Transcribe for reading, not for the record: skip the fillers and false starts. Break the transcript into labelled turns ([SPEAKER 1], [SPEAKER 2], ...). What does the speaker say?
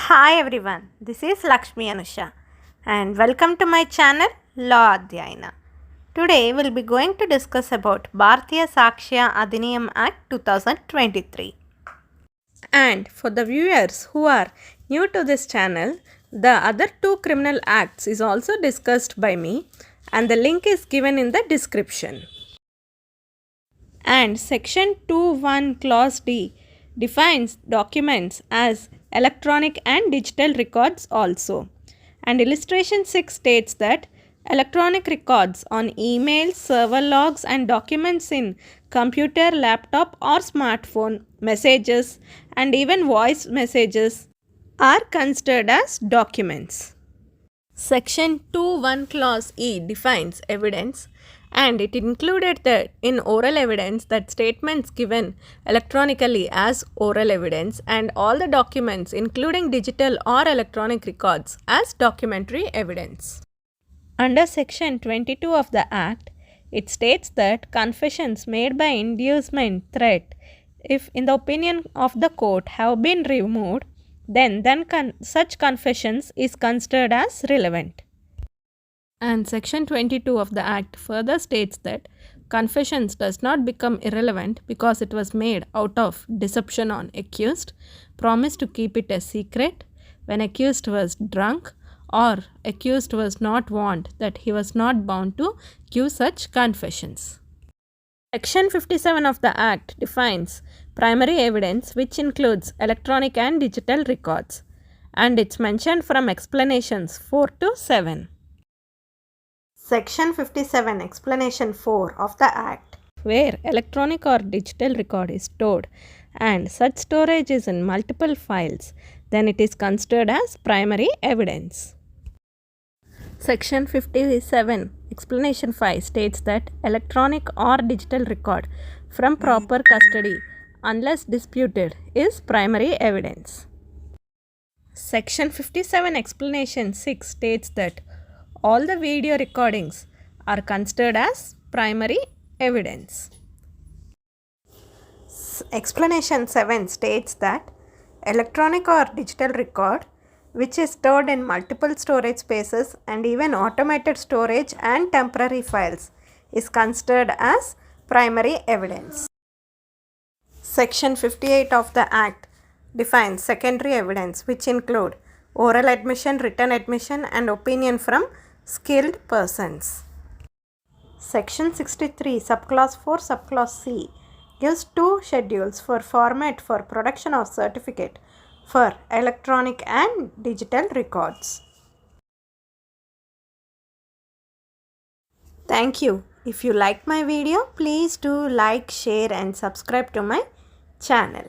[SPEAKER 1] Hi everyone, this is Lakshmi Anusha and welcome to my channel Law Adhyayana. Today we'll be going to discuss about Bharatiya Sakshya Adhiniyam Act 2023. And for the viewers who are new to this channel, the other two criminal acts is also discussed by me and the link is given in the description. And section 2(1) clause D defines documents as electronic and digital records also. And illustration 6 states that electronic records on emails, server logs and documents in computer, laptop or smartphone, messages and even voice messages are considered as documents. Section 2(1) clause E defines evidence and it included that in oral evidence that statements given electronically as oral evidence and all the documents including digital or electronic records as documentary evidence. Under section 22 of the Act, it states that confessions made by inducement threat, if in the opinion of the court have been removed, then such confessions is considered as relevant. And section 22 of the Act further states that confessions does not become irrelevant because it was made out of deception on accused, promise to keep it a secret, when accused was drunk, or accused was not warned that he was not bound to give such confessions. Section 57 of the Act defines primary evidence, which includes electronic and digital records, and it's mentioned from explanations 4 to 7. Section 57 Explanation 4 of the Act, where electronic or digital record is stored and such storage is in multiple files, then it is considered as primary evidence. Section 57 Explanation 5 states that electronic or digital record from proper custody, unless disputed, is primary evidence. Section 57 Explanation 6 states that all the video recordings are considered as primary evidence. Explanation 7 states that electronic or digital record which is stored in multiple storage spaces and even automated storage and temporary files is considered as primary evidence. Section 58 of the Act defines secondary evidence, which include oral admission, written admission and opinion from skilled persons. Section 63 subclause 4 subclause C gives two schedules for format for production of certificate for electronic and digital records. Thank you. If you like my video, please do like, share and subscribe to my channel.